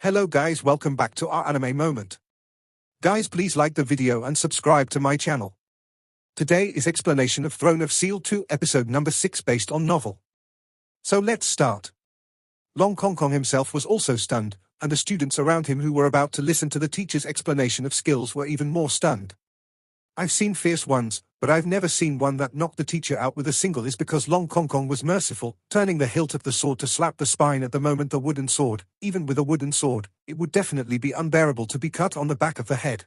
Hello guys, welcome back to our anime moment. Guys, please like the video and subscribe to my channel. Today is explanation of Throne of Steel 2 episode number 6 based on novel. So let's start. Longsheng himself was also stunned, and the students around him who were about to listen to the teacher's explanation of skills were even more stunned. I've seen fierce ones, but I've never seen one that knocked the teacher out with a single. Is because Longsheng was merciful, turning the hilt of the sword to slap the spine at the moment. The wooden sword, even with a wooden sword, it would definitely be unbearable to be cut on the back of the head.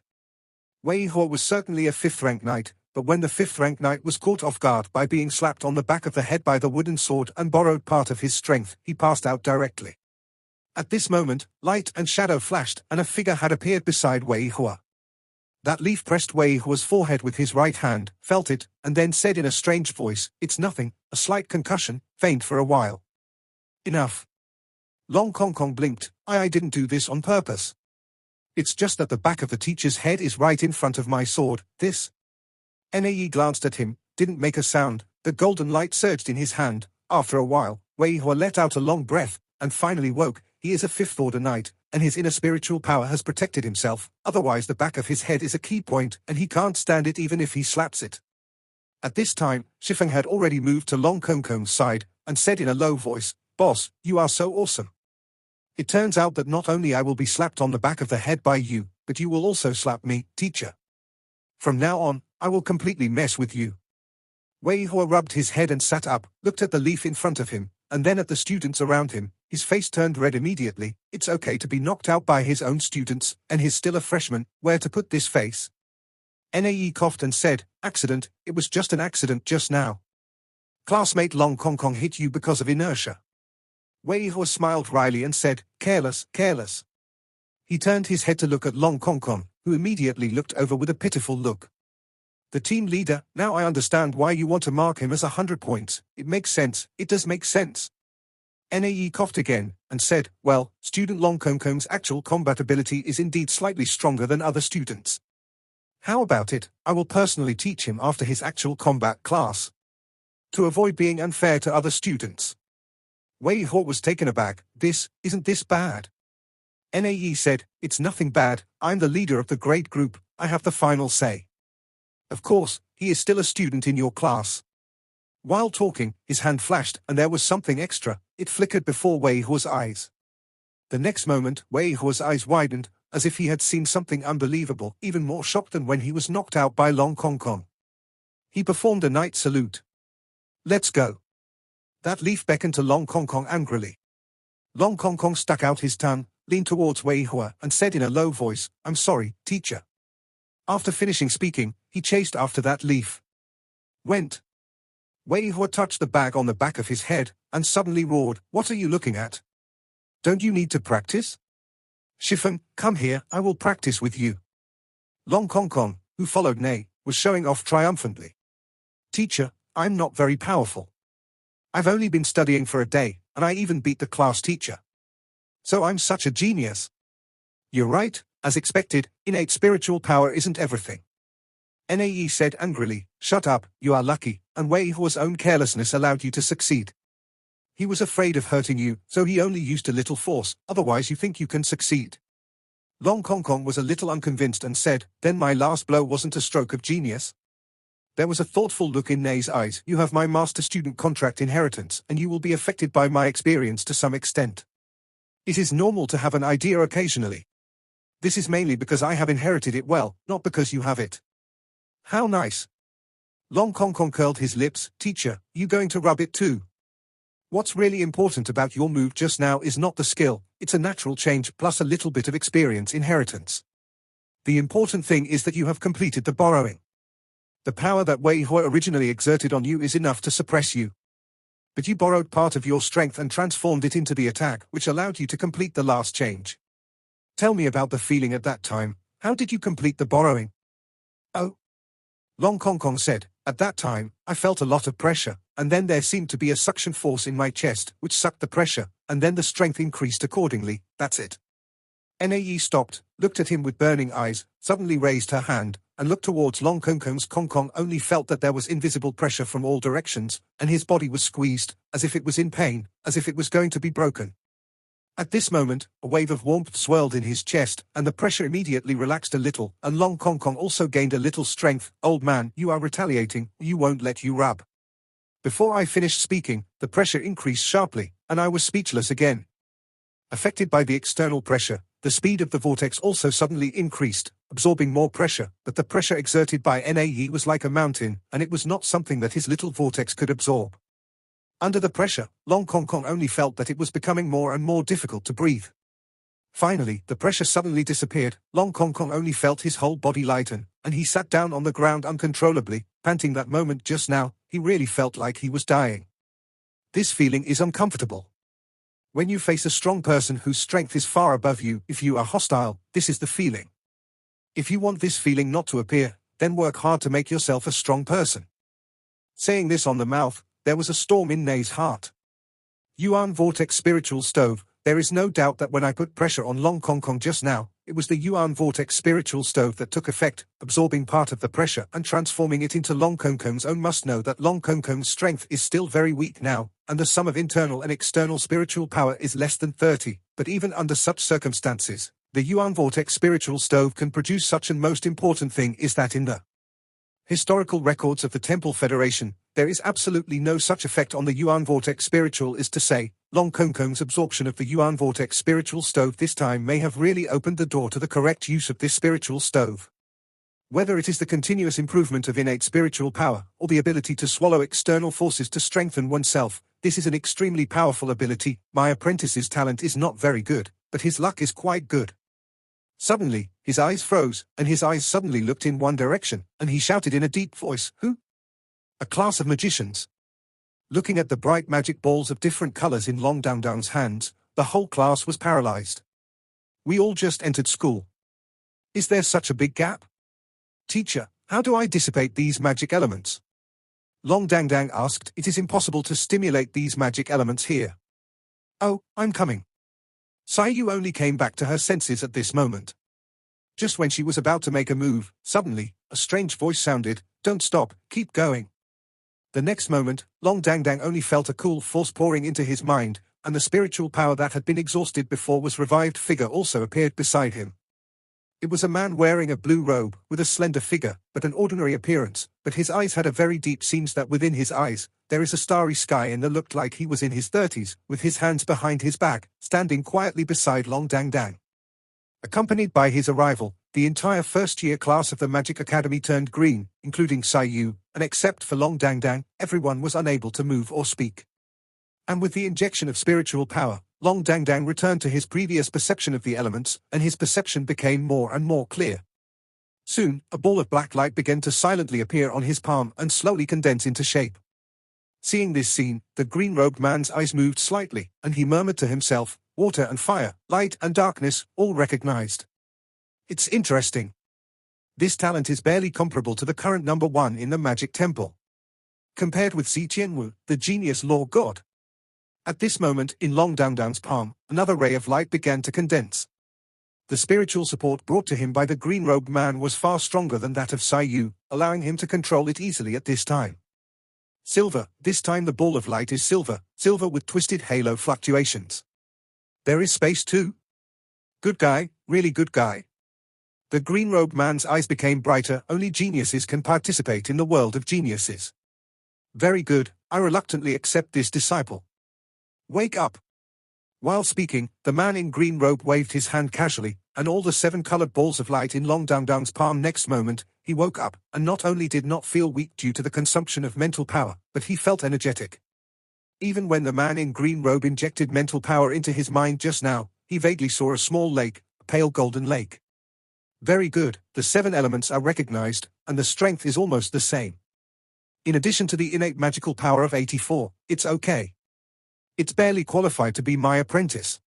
Wei Hua was certainly a 5th rank knight, but when the 5th rank knight was caught off guard by being slapped on the back of the head by the wooden sword and borrowed part of his strength, he passed out directly. At this moment, light and shadow flashed and a figure had appeared beside Wei Hua. That leaf pressed Wei Hua's forehead with his right hand, felt it, and then said in a strange voice, "It's nothing, a slight concussion, faint for a while." Enough. Longsheng blinked. I didn't do this on purpose. It's just that the back of the teacher's head is right in front of my sword. This. Nae glanced at him, didn't make a sound. The golden light surged in his hand. After a while, Wei Hua let out a long breath, and finally woke. He is a 5th order knight, and his inner spiritual power has protected himself, otherwise the back of his head is a key point, and he can't stand it even if he slaps it. At this time, Shifeng had already moved to Longsheng's side, and said in a low voice, "Boss, you are so awesome. It turns out that not only I will be slapped on the back of the head by you, but you will also slap me, teacher. From now on, I will completely mess with you." Wei Hua rubbed his head and sat up, looked at the leaf in front of him, and then at the students around him. His face turned red immediately. It's okay to be knocked out by his own students, and he's still a freshman. Where to put this face? Nae coughed and said, "Accident, it was just an accident just now. Classmate Longsheng hit you because of inertia." Wei Hua smiled wryly and said, "Careless, careless." He turned his head to look at Longsheng, who immediately looked over with a pitiful look. "The team leader, now I understand why you want to mark him as 100 points. It makes sense, it does make sense." Nae coughed again, and said, "Well, student Longsheng's actual combat ability is indeed slightly stronger than other students. How about it, I will personally teach him after his actual combat class. To avoid being unfair to other students." Wei Hua was taken aback. Isn't this bad?" Nae said, "It's nothing bad, I'm the leader of the grade group, I have the final say. Of course, he is still a student in your class." While talking, his hand flashed, and there was something extra. It flickered before Wei Hua's eyes. The next moment, Wei Hua's eyes widened, as if he had seen something unbelievable, even more shocked than when he was knocked out by Longsheng. He performed a knight salute. "Let's go." That leaf beckoned to Longsheng angrily. Longsheng stuck out his tongue, leaned towards Wei Hua, and said in a low voice, "I'm sorry, teacher." After finishing speaking, he chased after that leaf. Went. Wei Hua touched the bag on the back of his head, and suddenly roared, "What are you looking at? Don't you need to practice? Shifeng, come here, I will practice with you." Longsheng, who followed Nae, was showing off triumphantly. "Teacher, I'm not very powerful. I've only been studying for a day, and I even beat the class teacher. So I'm such a genius." "You're right, as expected, innate spiritual power isn't everything." Nae said angrily, "Shut up, you are lucky, and Wei Hua's own carelessness allowed you to succeed. He was afraid of hurting you, so he only used a little force, otherwise you think you can succeed." Longsheng was a little unconvinced and said, "Then my last blow wasn't a stroke of genius?" There was a thoughtful look in Nae's eyes. "You have my master-student contract inheritance, and you will be affected by my experience to some extent. It is normal to have an idea occasionally. This is mainly because I have inherited it well, not because you have it." "How nice." Longsheng curled his lips. "Teacher, you going to rub it too? What's really important about your move just now is not the skill, it's a natural change plus a little bit of experience inheritance. The important thing is that you have completed the borrowing. The power that Wei Hua originally exerted on you is enough to suppress you. But you borrowed part of your strength and transformed it into the attack, which allowed you to complete the last change. Tell me about the feeling at that time. How did you complete the borrowing?" "Oh," Longsheng said, "at that time, I felt a lot of pressure, and then there seemed to be a suction force in my chest, which sucked the pressure, and then the strength increased accordingly, that's it." Nae stopped, looked at him with burning eyes, suddenly raised her hand, and looked towards Longsheng's. Kong only felt that there was invisible pressure from all directions, and his body was squeezed, as if it was in pain, as if it was going to be broken. At this moment, a wave of warmth swirled in his chest, and the pressure immediately relaxed a little, and Long Kong Kong also gained a little strength. Old man, you are retaliating, you won't let you rub. Before I finished speaking, the pressure increased sharply, and I was speechless again. Affected by the external pressure, the speed of the vortex also suddenly increased, absorbing more pressure, but the pressure exerted by NAE was like a mountain, and it was not something that his little vortex could absorb. Under the pressure, Long Kong Kong only felt that it was becoming more and more difficult to breathe. Finally, the pressure suddenly disappeared. Long Kong Kong only felt his whole body lighten, and he sat down on the ground uncontrollably, panting. That moment just now, he really felt like he was dying. This feeling is uncomfortable. When you face a strong person whose strength is far above you, if you are hostile, this is the feeling. If you want this feeling not to appear, then work hard to make yourself a strong person. Saying this on the mouth, there was a storm in Nei's heart. Yuan Vortex Spiritual Stove. There is no doubt that when I put pressure on Long Kong Kong just now, it was the Yuan Vortex Spiritual Stove that took effect, absorbing part of the pressure and transforming it into Long Kong Kong's own. Must know that Long Kong Kong's strength is still very weak now, and the sum of internal and external spiritual power is less than 30, but even under such circumstances, the Yuan Vortex Spiritual Stove can produce such. And most important thing is that in the historical records of the Temple Federation, there is absolutely no such effect on the Yuan Vortex Spiritual. Is to say, Long Kong Kong's absorption of the Yuan Vortex Spiritual Stove this time may have really opened the door to the correct use of this spiritual stove. Whether it is the continuous improvement of innate spiritual power, or the ability to swallow external forces to strengthen oneself, this is an extremely powerful ability. My apprentice's talent is not very good, but his luck is quite good. Suddenly, his eyes froze, and his eyes suddenly looked in one direction, and he shouted in a deep voice, "Who?" "A class of magicians." Looking at the bright magic balls of different colors in Long Dang Dang's hands, the whole class was paralyzed. "We all just entered school. Is there such a big gap?" "Teacher, how do I dissipate these magic elements?" Long Dang Dang asked. "It is impossible to stimulate these magic elements here." "Oh, I'm coming." Sayu only came back to her senses at this moment. Just when she was about to make a move, suddenly, a strange voice sounded, "Don't stop, keep going." The next moment, Long Dang Dang only felt a cool force pouring into his mind, and the spiritual power that had been exhausted before was revived. Figure also appeared beside him. It was a man wearing a blue robe, with a slender figure, but an ordinary appearance, but his eyes had a very deep seems that within his eyes, there is a starry sky, and looked like he was in his 30s, with his hands behind his back, standing quietly beside Long Dang Dang. Accompanied by his arrival, the entire first-year class of the Magic Academy turned green, including Sayu, and except for Long Dang Dang, everyone was unable to move or speak. And with the injection of spiritual power, Long Dang Dang returned to his previous perception of the elements, and his perception became more and more clear. Soon, a ball of black light began to silently appear on his palm and slowly condense into shape. Seeing this scene, the green-robed man's eyes moved slightly, and he murmured to himself, "Water and fire, light and darkness, all recognized. It's interesting. This talent is barely comparable to the current number 1 in the Magic Temple. Compared with Si Tianwu, the genius law god." At this moment, in Long Dang Dang's palm, another ray of light began to condense. The spiritual support brought to him by the green-robed man was far stronger than that of Sayu, allowing him to control it easily at this time. Silver, this time the ball of light is silver, silver with twisted halo fluctuations. There is space too. Good guy, really good guy. The green-robed man's eyes became brighter. Only geniuses can participate in the world of geniuses. Very good, I reluctantly accept this disciple. Wake up. While speaking, the man in green robe waved his hand casually, and all the 7 colored balls of light in Long Dang Dang's palm. Next moment, he woke up, and not only did not feel weak due to the consumption of mental power, but he felt energetic. Even when the man in green robe injected mental power into his mind just now, he vaguely saw a small lake, a pale golden lake. Very good, the 7 elements are recognized, and the strength is almost the same. In addition to the innate magical power of 84, it's okay. It's barely qualified to be my apprentice.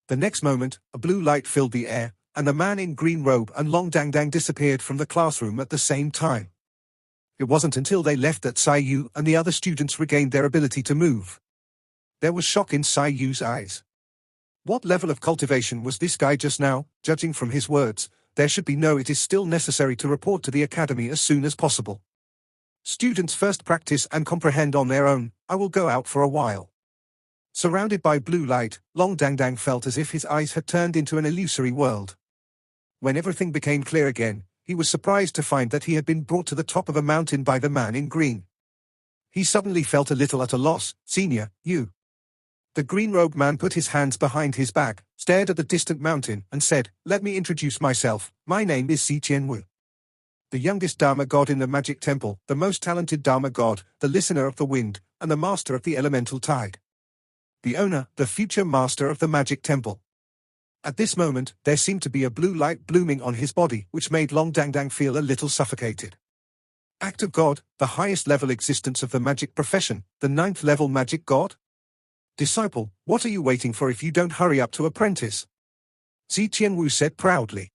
The next moment, a blue light filled the air, and the man in green robe and Long Dang Dang disappeared from the classroom at the same time. It wasn't until they left that Sayu and the other students regained their ability to move. There was shock in Sayu's eyes. What level of cultivation was this guy just now? Judging from his words, there should be no. It is still necessary to report to the academy as soon as possible. Students first practice and comprehend on their own. I will go out for a while. Surrounded by blue light, Long Dang Dang felt as if his eyes had turned into an illusory world. When everything became clear again, he was surprised to find that he had been brought to the top of a mountain by the man in green. He suddenly felt a little at a loss. "Senior, you." The green-robed man put his hands behind his back, stared at the distant mountain, and said, "Let me introduce myself. My name is Si Qianwu. The youngest Dharma god in the magic temple, the most talented Dharma god, the listener of the wind, and the master of the elemental tide. The owner, the future master of the magic temple." At this moment, there seemed to be a blue light blooming on his body, which made Long Dang Dang feel a little suffocated. Act of God, the highest level existence of the magic profession, the 9th level magic god? Disciple, what are you waiting for if you don't hurry up to apprentice? Si Qianwu said proudly.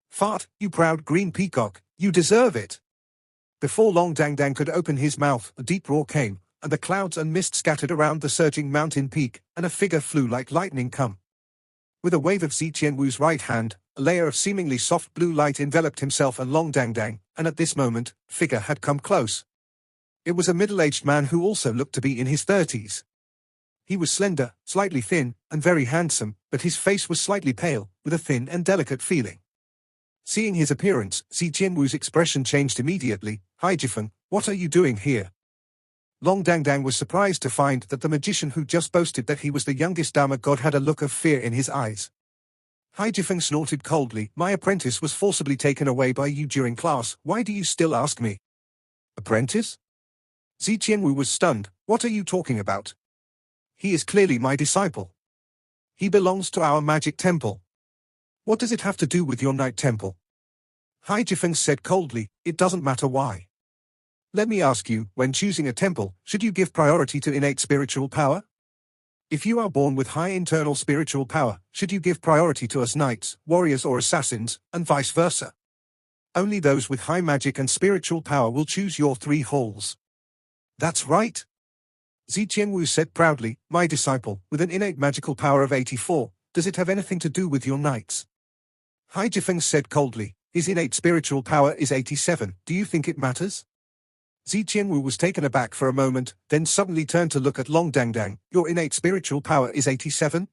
Fart, you proud green peacock, you deserve it. Before Long Dang Dang could open his mouth, a deep roar came, and the clouds and mist scattered around the surging mountain peak, and a figure flew like lightning come. With a wave of Si Qianwu's right hand, a layer of seemingly soft blue light enveloped himself and Long Dang Dang, and at this moment, figure had come close. It was a middle-aged man who also looked to be in his 30s. He was slender, slightly thin, and very handsome, but his face was slightly pale, with a thin and delicate feeling. Seeing his appearance, Si Qianwu's expression changed immediately. "Hai Jifeng, what are you doing here?" Long Dang Dang was surprised to find that the magician who just boasted that he was the youngest Dharma god had a look of fear in his eyes. Hai Jifeng snorted coldly. "My apprentice was forcibly taken away by you during class. Why do you still ask me?" "Apprentice?" Si Qianwu was stunned. "What are you talking about? He is clearly my disciple. He belongs to our magic temple. What does it have to do with your night temple?" Hai Jifeng said coldly, "It doesn't matter why. Let me ask you, when choosing a temple, should you give priority to innate spiritual power? If you are born with high internal spiritual power, should you give priority to us knights, warriors or assassins, and vice versa? Only those with high magic and spiritual power will choose your 3 halls." "That's right," Si Qianwu said proudly. "My disciple, with an innate magical power of 84, does it have anything to do with your knights?" Hai Jifeng said coldly, "His innate spiritual power is 87, do you think it matters?" Si Qianwu was taken aback for a moment, then suddenly turned to look at Long Dang Dang. "Your innate spiritual power is 87?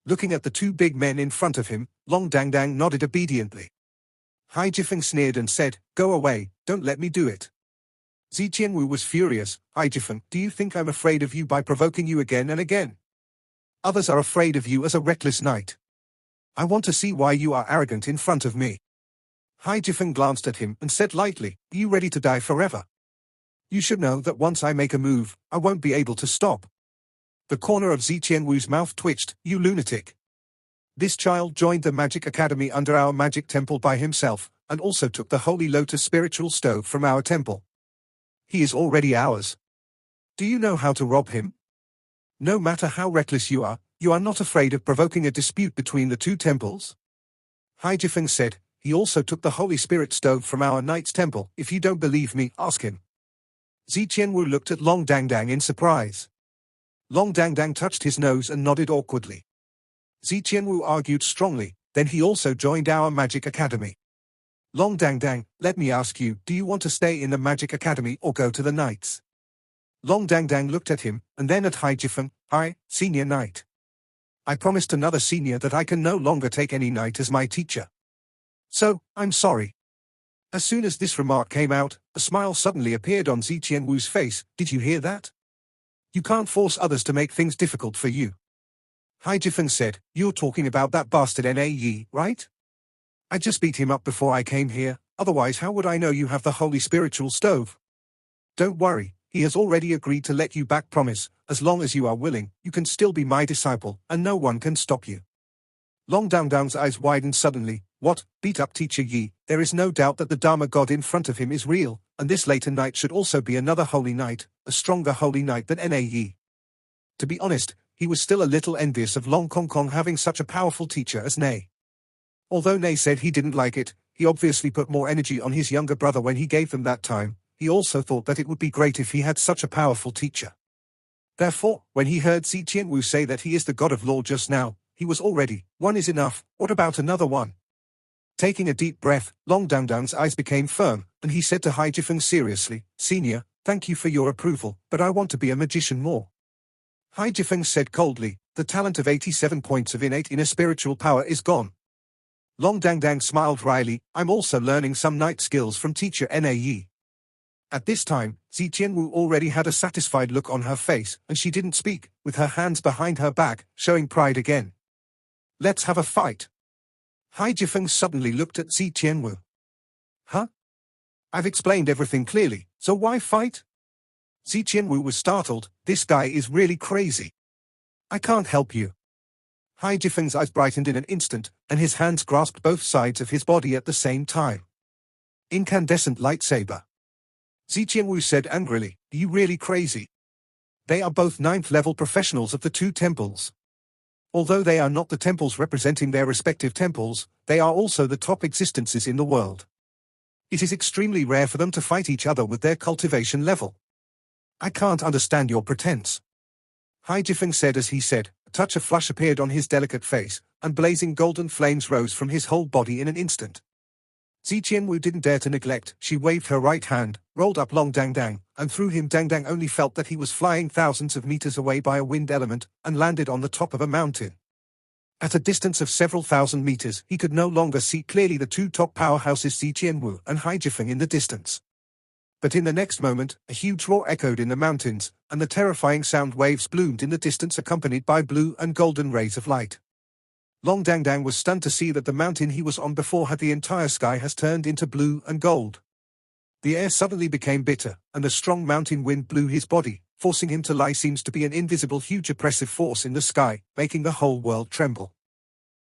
Looking at the 2 big men in front of him, Long Dang Dang nodded obediently. Hai Jifeng sneered and said, "Go away, don't let me do it." Si Qianwu was furious. "Hai Jifeng, do you think I'm afraid of you by provoking you again and again? Others are afraid of you as a reckless knight. I want to see why you are arrogant in front of me." Hai Jifeng glanced at him and said lightly, "Are you ready to die forever? You should know that once I make a move, I won't be able to stop." The corner of Si Qianwu's mouth twitched. "You lunatic. This child joined the Magic Academy under our magic temple by himself, and also took the Holy Lotus spiritual stove from our temple. He is already ours. Do you know how to rob him? No matter how reckless you are not afraid of provoking a dispute between the 2 temples?" Hai Jifeng said, "He also took the Holy Spirit stove from our knight's temple. If you don't believe me, ask him." Si Qianwu looked at Long Dang Dang in surprise. Long Dang Dang touched his nose and nodded awkwardly. Si Qianwu argued strongly, "Then he also joined our Magic Academy. Long Dang Dang, let me ask you, do you want to stay in the Magic Academy or go to the Knights?" Long Dang Dang looked at him, and then at Hai Jifeng. "Hi, Senior Knight. I promised another senior that I can no longer take any knight as my teacher. So, I'm sorry." As soon as this remark came out, a smile suddenly appeared on Si Qianwu's face. "Did you hear that? You can't force others to make things difficult for you." Hai Jifeng said, "You're talking about that bastard Na, right? I just beat him up before I came here, otherwise how would I know you have the holy spiritual stove? Don't worry, he has already agreed to let you back. Promise, as long as you are willing, you can still be my disciple, and no one can stop you." Long Dang Dang's eyes widened suddenly. "What, beat up teacher Yi? There is no doubt that the Dharma god in front of him is real, and this later knight should also be another holy knight, a stronger holy knight than Na Yi." To be honest, he was still a little envious of Long Kong Kong having such a powerful teacher as Nei. Although Nei said he didn't like it, he obviously put more energy on his younger brother when he gave them that time. He also thought that it would be great if he had such a powerful teacher. Therefore, when he heard Si Qianwu say that he is the god of law just now, he was already, "One is enough, what about another one?" Taking a deep breath, Long Dang Dang's eyes became firm, and he said to Hai Jifeng seriously, "Senior, thank you for your approval, but I want to be a magician more." Hai Jifeng said coldly, the talent of 87 points of innate inner spiritual power is gone. Long Dangdang smiled wryly, I'm also learning some night skills from teacher Na Yi. At this time, Zi Qianwu already had a satisfied look on her face, and she didn't speak, with her hands behind her back, showing pride again. Let's have a fight. Hai Jifeng suddenly looked at Zi Qianwu. Huh? I've explained everything clearly, so why fight? Zi Qianwu was startled, this guy is really crazy. I can't help you. Hai Jifeng's eyes brightened in an instant, and his hands grasped both sides of his body at the same time. Incandescent lightsaber. Zi Qianwu said angrily, are you really crazy? They are both 9th level professionals of the two temples. Although they are not the temples representing their respective temples, they are also the top existences in the world. It is extremely rare for them to fight each other with their cultivation level. I can't understand your pretense. Hai Jifeng said as he said, a touch of flush appeared on his delicate face, and blazing golden flames rose from his whole body in an instant. Zi Qianwu didn't dare to neglect, she waved her right hand, rolled up Long Dangdang, and threw him. Dangdang only felt that he was flying thousands of meters away by a wind element, and landed on the top of a mountain. At a distance of several thousand meters, he could no longer see clearly the two top powerhouses Zi Qianwu and Hai Jifeng in the distance. But in the next moment, a huge roar echoed in the mountains, and the terrifying sound waves bloomed in the distance accompanied by blue and golden rays of light. Long Dangdang was stunned to see that the mountain he was on before had the entire sky has turned into blue and gold. The air suddenly became bitter, and a strong mountain wind blew his body, forcing him to lie. Seems to be an invisible huge oppressive force in the sky, making the whole world tremble.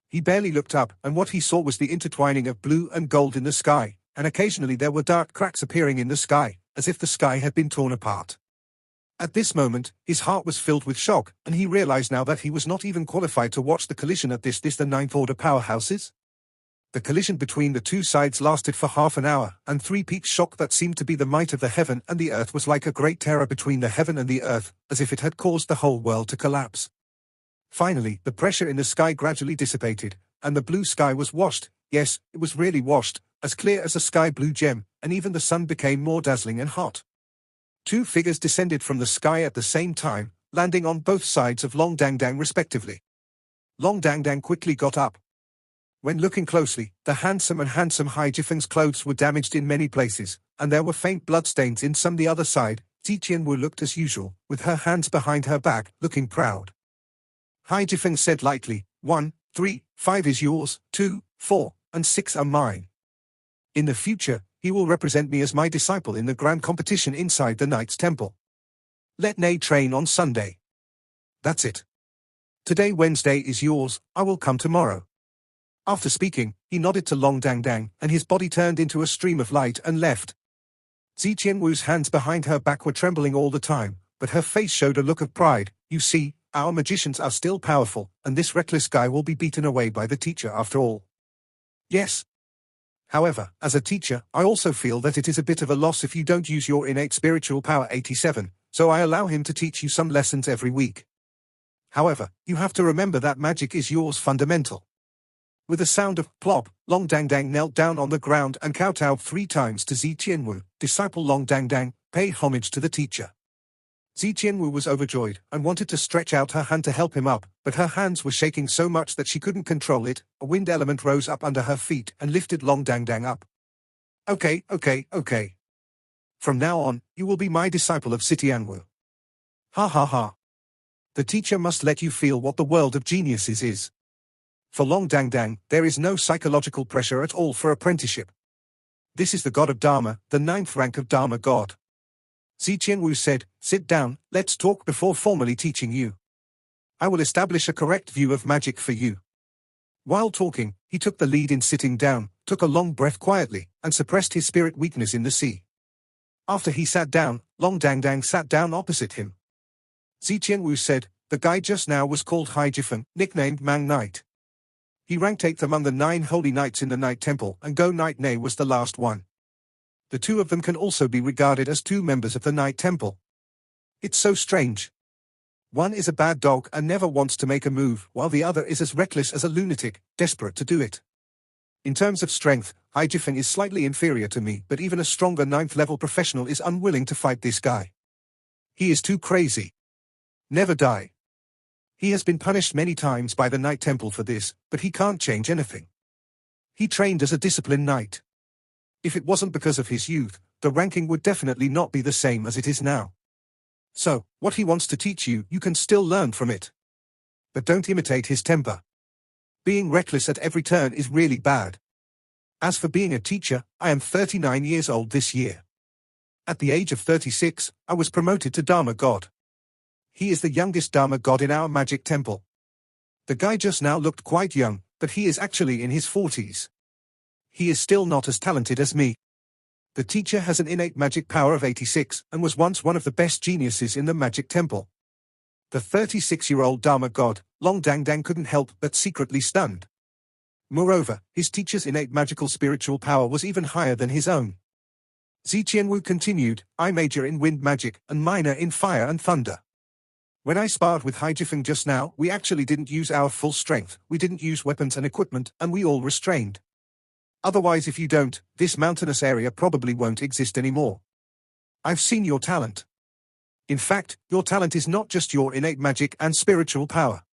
He barely looked up, and what he saw was the intertwining of blue and gold in the sky, and occasionally there were dark cracks appearing in the sky, as if the sky had been torn apart. At this moment, his heart was filled with shock, and he realized now that he was not even qualified to watch the collision at this the Ninth Order powerhouses. The collision between the two sides lasted for half an hour, and Three Peaks' shock that seemed to be the might of the heaven and the earth was like a great terror between the heaven and the earth, as if it had caused the whole world to collapse. Finally, the pressure in the sky gradually dissipated, and the blue sky was washed, yes, it was really washed, as clear as a sky blue gem, and even the sun became more dazzling and hot. Two figures descended from the sky at the same time, landing on both sides of Long Dangdang respectively. Long Dangdang quickly got up. When looking closely, the handsome Hai Jifeng's clothes were damaged in many places, and there were faint bloodstains in some. The other side, Zi Qianwu looked as usual, with her hands behind her back, looking proud. Hai Jifeng said lightly, 1, 3, 5 is yours, 2, 4, and 6 are mine. In the future, he will represent me as my disciple in the grand competition inside the Knight's Temple. Let Nei train on Sunday. That's it. Today Wednesday is yours, I will come tomorrow. After speaking, he nodded to Long Dangdang, and his body turned into a stream of light and left. Zi Qianwu's hands behind her back were trembling all the time, but her face showed a look of pride. You see, our magicians are still powerful, and this reckless guy will be beaten away by the teacher after all. Yes. However, as a teacher, I also feel that it is a bit of a loss if you don't use your innate spiritual power 87, so I allow him to teach you some lessons every week. However, you have to remember that magic is yours fundamental. With a sound of plop, Long Dangdang knelt down on the ground and kowtowed 3 times to Zi Qianwu. Disciple Long Dangdang, pay homage to the teacher. Zi Qianwu was overjoyed and wanted to stretch out her hand to help him up, but her hands were shaking so much that she couldn't control it. A wind element rose up under her feet and lifted Long Dangdang up. Okay. From now on, you will be my disciple of Sitianwu. Ha ha ha. The teacher must let you feel what the world of geniuses is. For Long Dangdang, there is no psychological pressure at all for apprenticeship. This is the god of Dharma, the 9th rank of Dharma god. Zi Qianwu said, sit down, let's talk before formally teaching you. I will establish a correct view of magic for you. While talking, he took the lead in sitting down, took a long breath quietly, and suppressed his spirit weakness in the sea. After he sat down, Long Dangdang sat down opposite him. Zi Qianwu said, the guy just now was called Hai Jifeng, nicknamed Mang Knight. He ranked 8th among the 9 holy knights in the Night Temple, and Go Knight Nei was the last one. The 2 of them can also be regarded as 2 members of the Night Temple. It's so strange. One is a bad dog and never wants to make a move, while the other is as reckless as a lunatic, desperate to do it. In terms of strength, Hai Jifeng is slightly inferior to me, but even a stronger 9th level professional is unwilling to fight this guy. He is too crazy. Never die. He has been punished many times by the Knight Temple for this, but he can't change anything. He trained as a disciplined knight. If it wasn't because of his youth, the ranking would definitely not be the same as it is now. So, what he wants to teach you, you can still learn from it. But don't imitate his temper. Being reckless at every turn is really bad. As for being a teacher, I am 39 years old this year. At the age of 36, I was promoted to Dharma God. He is the youngest Dharma God in our magic temple. The guy just now looked quite young, but he is actually in his 40s. He is still not as talented as me. The teacher has an innate magic power of 86 and was once one of the best geniuses in the magic temple. The 36-year-old Dharma God, Longsheng, couldn't help but secretly stunned. Moreover, his teacher's innate magical spiritual power was even higher than his own. Ziqianwu continued, I major in wind magic and minor in fire and thunder. When I sparred with Haijifeng just now, we actually didn't use our full strength, we didn't use weapons and equipment, and we all restrained. Otherwise, if you don't, this mountainous area probably won't exist anymore. I've seen your talent. In fact, your talent is not just your innate magic and spiritual power.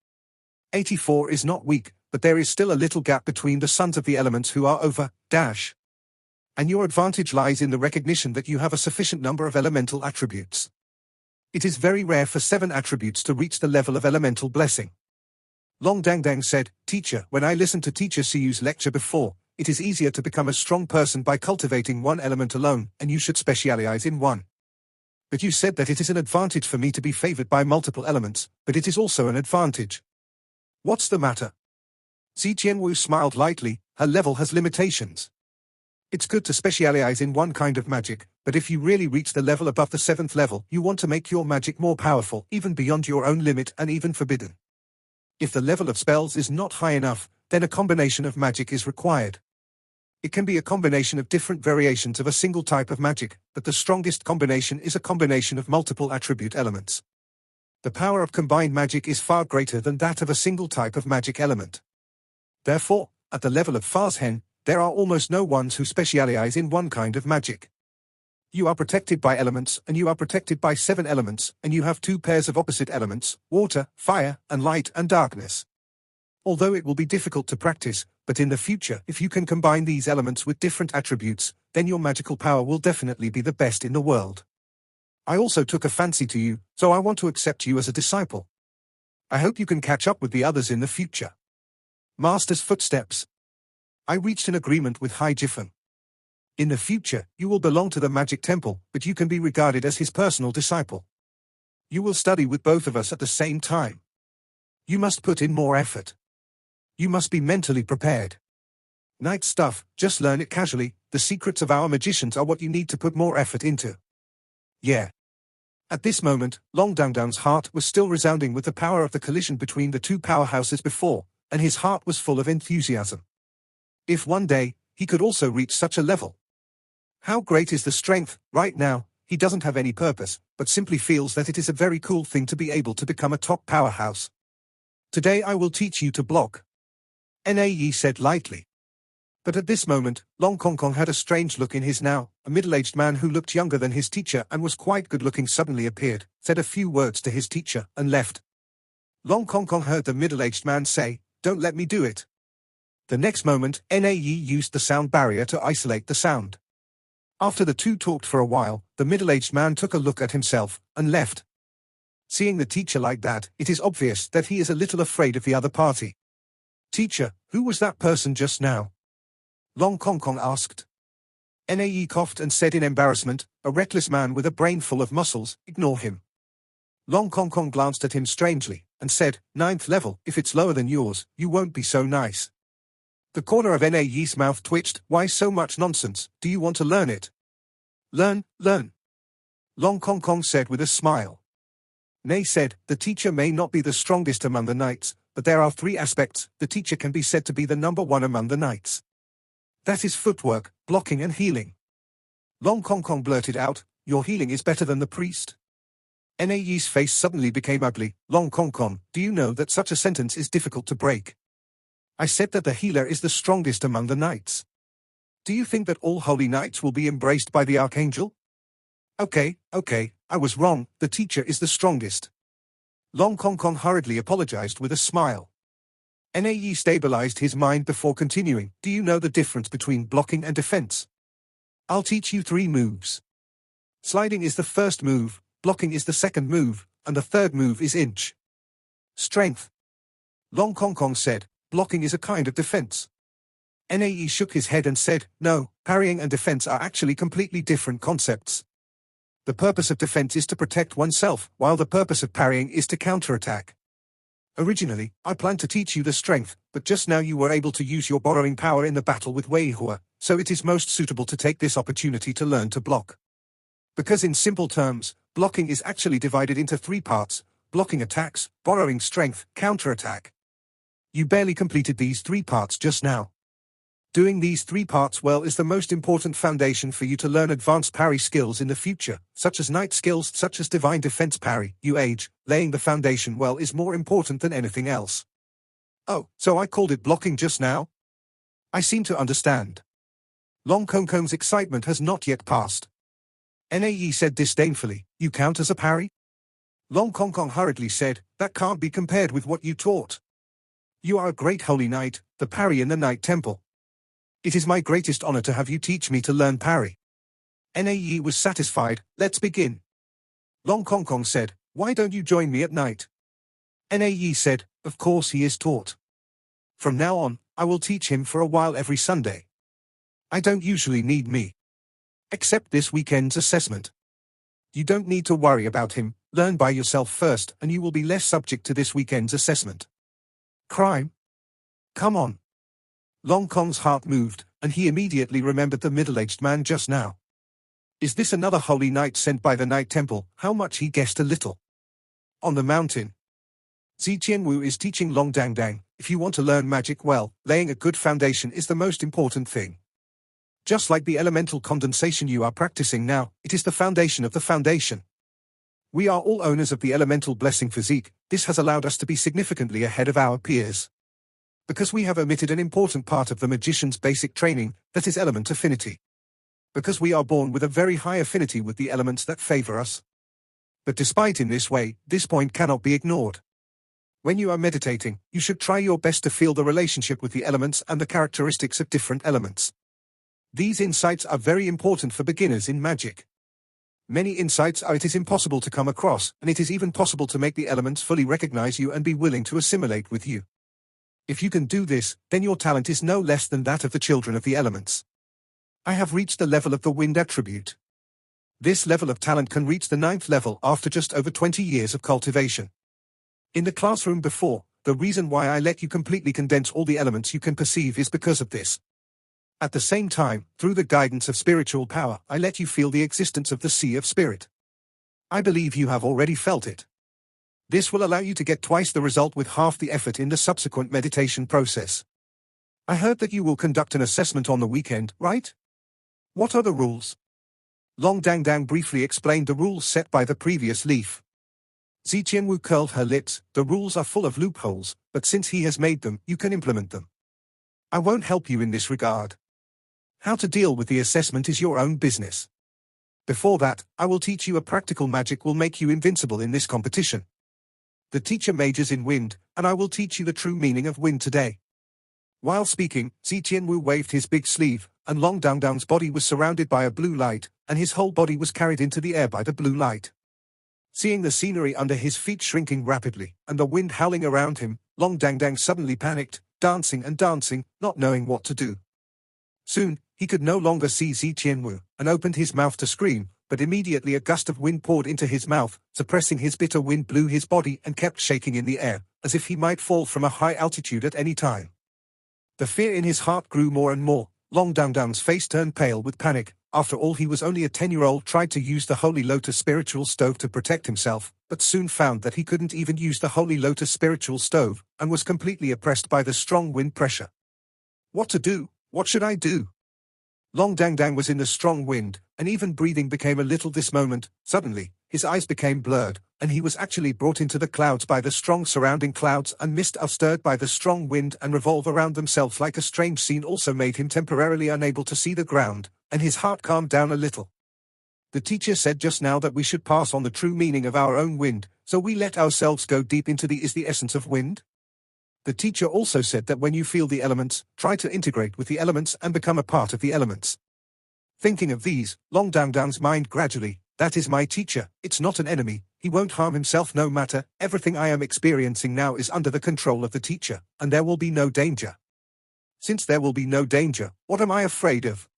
84 is not weak, but there is still a little gap between the sons of the elements who are over, and your advantage lies in the recognition that you have a sufficient number of elemental attributes. It is very rare for 7 attributes to reach the level of elemental blessing. Longsheng said, Teacher, when I listened to Teacher Siyu's lecture before, it is easier to become a strong person by cultivating one element alone, and you should specialize in one. But you said that it is an advantage for me to be favored by multiple elements, but it is also an advantage. What's the matter? Ziqianwu smiled lightly, her level has limitations. It's good to specialize in one kind of magic, but if you really reach the level above the 7th level, you want to make your magic more powerful, even beyond your own limit and even forbidden. If the level of spells is not high enough, then a combination of magic is required. It can be a combination of different variations of a single type of magic, but the strongest combination is a combination of multiple attribute elements. The power of combined magic is far greater than that of a single type of magic element. Therefore, at the level of Farshen, there are almost no ones who specialize in one kind of magic. You are protected by elements, and you are protected by 7 elements, and you have 2 pairs of opposite elements, water, fire, and light and darkness. Although it will be difficult to practice, but in the future, if you can combine these elements with different attributes, then your magical power will definitely be the best in the world. I also took a fancy to you, so I want to accept you as a disciple. I hope you can catch up with the others in the future. Master's footsteps. I reached an agreement with Haijifeng. In the future, you will belong to the Magic Temple, but you can be regarded as his personal disciple. You will study with both of us at the same time. You must put in more effort. You must be mentally prepared. Night stuff, just learn it casually, the secrets of our magicians are what you need to put more effort into. Yeah. At this moment, Longsheng's heart was still resounding with the power of the collision between the 2 powerhouses before, and his heart was full of enthusiasm. If one day, he could also reach such a level. How great is the strength, right now, he doesn't have any purpose, but simply feels that it is a very cool thing to be able to become a top powerhouse. Today I will teach you to block. Nae said lightly. But at this moment, Longsheng had a strange look in his now, a middle-aged man who looked younger than his teacher and was quite good-looking suddenly appeared, said a few words to his teacher, and left. Longsheng heard the middle-aged man say, Don't let me do it. The next moment, Nae used the sound barrier to isolate the sound. After the 2 talked for a while, the middle-aged man took a look at himself, and left. Seeing the teacher like that, it is obvious that he is a little afraid of the other party. Teacher, who was that person just now? Longsheng asked. Nae coughed and said in embarrassment, a reckless man with a brain full of muscles, ignore him. Longsheng glanced at him strangely, and said, 9th level, if it's lower than yours, you won't be so nice. The corner of Nae's mouth twitched, why so much nonsense, do you want to learn it? Learn. Longsheng said with a smile. Nae said, the teacher may not be the strongest among the knights, but there are 3 aspects, the teacher can be said to be the number 1 among the knights. That is footwork, blocking and healing. Longsheng blurted out, your healing is better than the priest? Nae's face suddenly became ugly. Longsheng, do you know that such a sentence is difficult to break? I said that the healer is the strongest among the knights. Do you think that all holy knights will be embraced by the archangel? Okay, I was wrong, the teacher is the strongest. Long Kong Kong hurriedly apologized with a smile. Nae stabilized his mind before continuing. Do you know the difference between blocking and defense? I'll teach you 3 moves. Sliding is the first move, blocking is the second move, and the third move is inch. Strength. Long Kong Kong said, blocking is a kind of defense. Nae shook his head and said, no, parrying and defense are actually completely different concepts. The purpose of defense is to protect oneself, while the purpose of parrying is to counterattack. Originally, I planned to teach you the strength, but just now you were able to use your borrowing power in the battle with Wei Hua, so it is most suitable to take this opportunity to learn to block. Because in simple terms, blocking is actually divided into 3 parts, blocking attacks, borrowing strength, counterattack. You barely completed these 3 parts just now. Doing these 3 parts well is the most important foundation for you to learn advanced parry skills in the future, such as knight skills such as divine defense parry. Laying the foundation well is more important than anything else. Oh, so I called it blocking just now? I seem to understand. Long Kong Kong's excitement has not yet passed. Nae said disdainfully, you count as a parry? Long Kong Kong hurriedly said, that can't be compared with what you taught. You are a great holy knight, the parry in the Knight Temple. It is my greatest honor to have you teach me to learn parry. Nae was satisfied. Let's begin. Long Kong Kong said, why don't you join me at night? Nae said, of course he is taught. From now on, I will teach him for a while every Sunday. I don't usually need me. Except this weekend's assessment. You don't need to worry about him, learn by yourself first and you will be less subject to this weekend's assessment. Crime? Come on. Long Kong's heart moved, and he immediately remembered the middle-aged man just now. Is this another holy knight sent by the Knight Temple? How much he guessed a little. On the mountain. Zi Qianwu is teaching Long Dang Dang. If you want to learn magic well, laying a good foundation is the most important thing. Just like the elemental condensation you are practicing now, it is the foundation of the foundation. We are all owners of the elemental blessing physique. This has allowed us to be significantly ahead of our peers. Because we have omitted an important part of the magician's basic training, that is element affinity. Because we are born with a very high affinity with the elements that favor us. But despite in this way, this point cannot be ignored. When you are meditating, you should try your best to feel the relationship with the elements and the characteristics of different elements. These insights are very important for beginners in magic. Many insights it is impossible to come across, and it is even possible to make the elements fully recognize you and be willing to assimilate with you. If you can do this, then your talent is no less than that of the children of the elements. I have reached the level of the wind attribute. This level of talent can reach the 9th level after just over 20 years of cultivation. In the classroom before, the reason why I let you completely condense all the elements you can perceive is because of this. At the same time, through the guidance of spiritual power, I let you feel the existence of the Sea of Spirit. I believe you have already felt it. This will allow you to get twice the result with half the effort in the subsequent meditation process. I heard that you will conduct an assessment on the weekend, right? What are the rules? Long Dang Dang briefly explained the rules set by the previous leaf. Zi Qianwu curled her lips. The rules are full of loopholes, but since he has made them, you can implement them. I won't help you in this regard. How to deal with the assessment is your own business. Before that, I will teach you a practical magic will make you invincible in this competition. The teacher majors in wind, and I will teach you the true meaning of wind today. While speaking, Zi Qianwu waved his big sleeve, and Long Dang Dang's body was surrounded by a blue light, and his whole body was carried into the air by the blue light. Seeing the scenery under his feet shrinking rapidly, and the wind howling around him, Long Dang Dang suddenly panicked, dancing and dancing, not knowing what to do. Soon, he could no longer see Zi Qianwu, and opened his mouth to scream, but immediately a gust of wind poured into his mouth, suppressing his bitter wind blew his body and kept shaking in the air, as if he might fall from a high altitude at any time. The fear in his heart grew more and more. Long Dang Dang's face turned pale with panic. After all, he was only a 10-year-old, tried to use the Holy Lotus spiritual stove to protect himself, but soon found that he couldn't even use the Holy Lotus spiritual stove, and was completely oppressed by the strong wind pressure. What to do? What should I do? Long Dang Dang was in the strong wind, and even breathing became a little this moment. Suddenly, his eyes became blurred, and he was actually brought into the clouds by the strong surrounding clouds, and mist stirred by the strong wind and revolve around themselves like a strange scene also made him temporarily unable to see the ground, and his heart calmed down a little. The teacher said just now that we should pass on the true meaning of our own wind, So we let ourselves go deep into the essence of wind? The teacher also said that when you feel the elements, try to integrate with the elements and become a part of the elements. Thinking of these, Long Dangdang's mind gradually, that is my teacher, it's not an enemy, he won't harm himself no matter, everything I am experiencing now is under the control of the teacher, and there will be no danger. Since there will be no danger, what am I afraid of?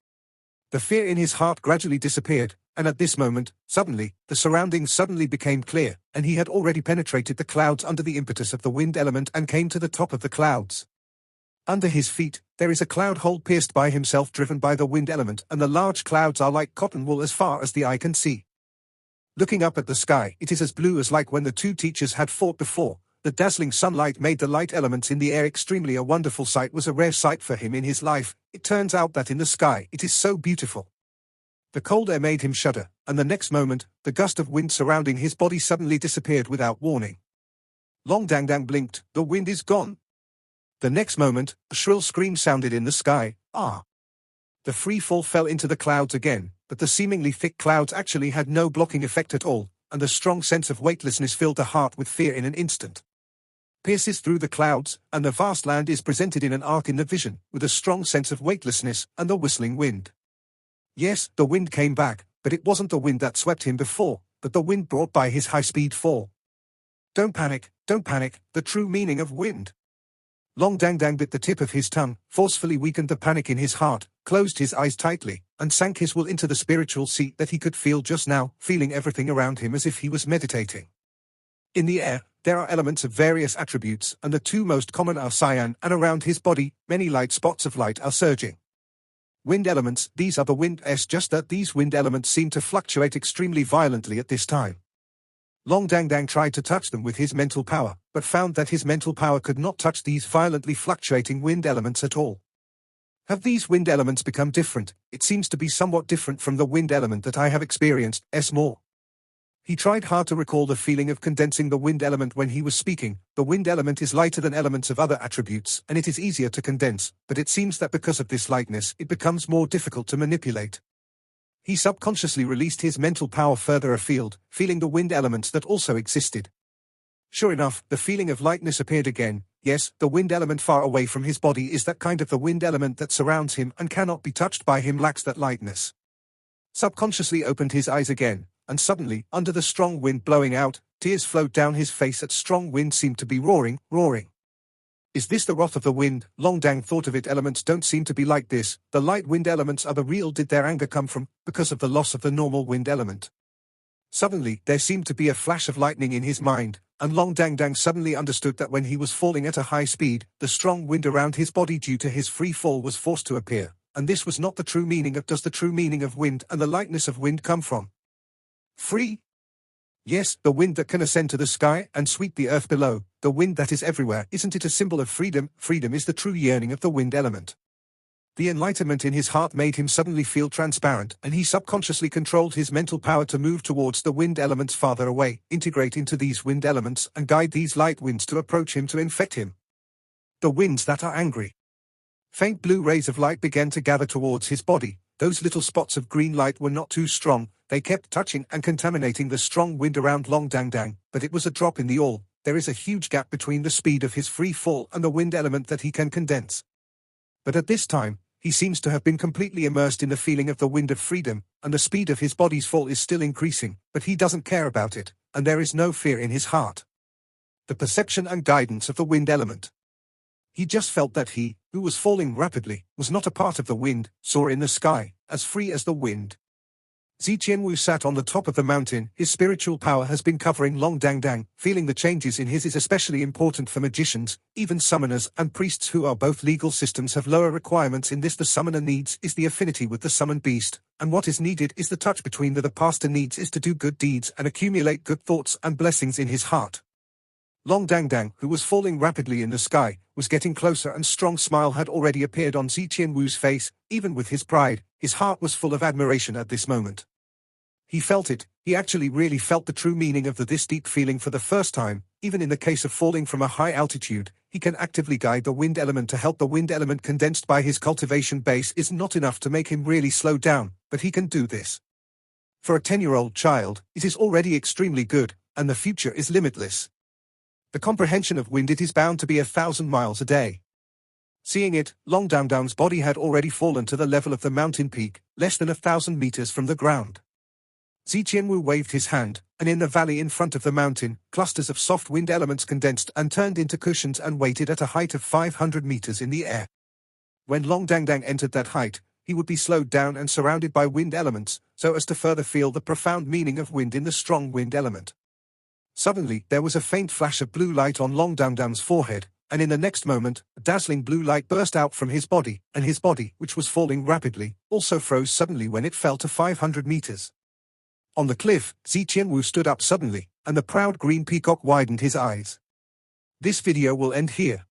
The fear in his heart gradually disappeared, and at this moment, suddenly, the surroundings suddenly became clear, and he had already penetrated the clouds under the impetus of the wind element and came to the top of the clouds. Under his feet, there is a cloud hole pierced by himself driven by the wind element, and the large clouds are like cotton wool as far as the eye can see. Looking up at the sky, it is as blue as like when the two teachers had fought before. The dazzling sunlight made the light elements in the air extremely a wonderful sight, was a rare sight for him in his life. It turns out that in the sky it is so beautiful. The cold air made him shudder, and the next moment, the gust of wind surrounding his body suddenly disappeared without warning. Long Dangdang blinked, the wind is gone. The next moment, a shrill scream sounded in the sky, ah! The free fall fell into the clouds again, but the seemingly thick clouds actually had no blocking effect at all, and a strong sense of weightlessness filled the heart with fear in an instant. Pierces through the clouds, and the vast land is presented in an arc in the vision, with a strong sense of weightlessness, and the whistling wind. Yes, the wind came back, but it wasn't the wind that swept him before, but the wind brought by his high-speed fall. Don't panic, the true meaning of wind. Long Dangdang bit the tip of his tongue, forcefully weakened the panic in his heart, closed his eyes tightly, and sank his will into the spiritual seat that he could feel just now, feeling everything around him as if he was meditating. In the air, there are elements of various attributes, and the two most common are cyan, and around his body, many light spots of light are surging. Wind elements, these are the winds, just that these wind elements seem to fluctuate extremely violently at this time. Long Dangdang tried to touch them with his mental power, but found that his mental power could not touch these violently fluctuating wind elements at all. Have these wind elements become different? It seems to be somewhat different from the wind element that I have experienced, more. He tried hard to recall the feeling of condensing the wind element when he was speaking. The wind element is lighter than elements of other attributes, and it is easier to condense, but it seems that because of this lightness, it becomes more difficult to manipulate. He subconsciously released his mental power further afield, feeling the wind elements that also existed. Sure enough, the feeling of lightness appeared again. Yes, the wind element far away from his body is that kind of the wind element that surrounds him and cannot be touched by him, lacks that lightness. Subconsciously opened his eyes again, and suddenly, under the strong wind blowing out, tears flowed down his face. That strong wind seemed to be roaring. Is this the wrath of the wind? Long Dang thought of it. Elements don't seem to be like this. The light wind elements are the real. Did their anger come from, because of the loss of the normal wind element? Suddenly, there seemed to be a flash of lightning in his mind, and Long Dang suddenly understood that when he was falling at a high speed, the strong wind around his body due to his free fall was forced to appear, and this was not the true meaning of. Does the true meaning of wind and the lightness of wind come from? Free? Yes, the wind that can ascend to the sky and sweep the earth below, the wind that is everywhere. Isn't it a symbol of freedom? Freedom is the true yearning of the wind element. The enlightenment in his heart made him suddenly feel transparent, and he subconsciously controlled his mental power to move towards the wind elements farther away, integrate into these wind elements, and guide these light winds to approach him to infect him. The winds that are angry. Faint blue rays of light began to gather towards his body. Those little spots of green light were not too strong. They kept touching and contaminating the strong wind around Long Dang, but it was a drop in the all. There is a huge gap between the speed of his free fall and the wind element that he can condense. But at this time, he seems to have been completely immersed in the feeling of the wind of freedom, and the speed of his body's fall is still increasing, but he doesn't care about it, and there is no fear in his heart. The perception and guidance of the wind element. He just felt that he, who was falling rapidly, was not a part of the wind, soar in the sky, as free as the wind. Ziqianwu sat on the top of the mountain. His spiritual power has been covering Long Dang. Feeling the changes in his is especially important for magicians, even summoners and priests who are both legal systems have lower requirements in this. The summoner needs is the affinity with the summoned beast, and what is needed is the touch between the pastor needs is to do good deeds and accumulate good thoughts and blessings in his heart. Long Dang, who was falling rapidly in the sky, was getting closer, and strong smile had already appeared on Ziqianwu's face. Even with his pride, his heart was full of admiration at this moment. He felt it. He actually really felt the true meaning of this deep feeling for the first time. Even in the case of falling from a high altitude, he can actively guide the wind element to help. The wind element condensed by his cultivation base is not enough to make him really slow down, but he can do this. For a 10-year-old child, it is already extremely good, and the future is limitless. The comprehension of wind, it is bound to be 1,000 miles a day. Seeing it, Long Dangdang's body had already fallen to the level of the mountain peak, less than 1,000 meters from the ground. Zi Qianwu waved his hand, and in the valley in front of the mountain, clusters of soft wind elements condensed and turned into cushions and waited at a height of 500 meters in the air. When Long Dangdang entered that height, he would be slowed down and surrounded by wind elements, so as to further feel the profound meaning of wind in the strong wind element. Suddenly, there was a faint flash of blue light on Long Dangdang's forehead, and in the next moment, a dazzling blue light burst out from his body, and his body, which was falling rapidly, also froze suddenly when it fell to 500 meters. On the cliff, Zi Qianwu stood up suddenly, and the proud green peacock widened his eyes. This video will end here.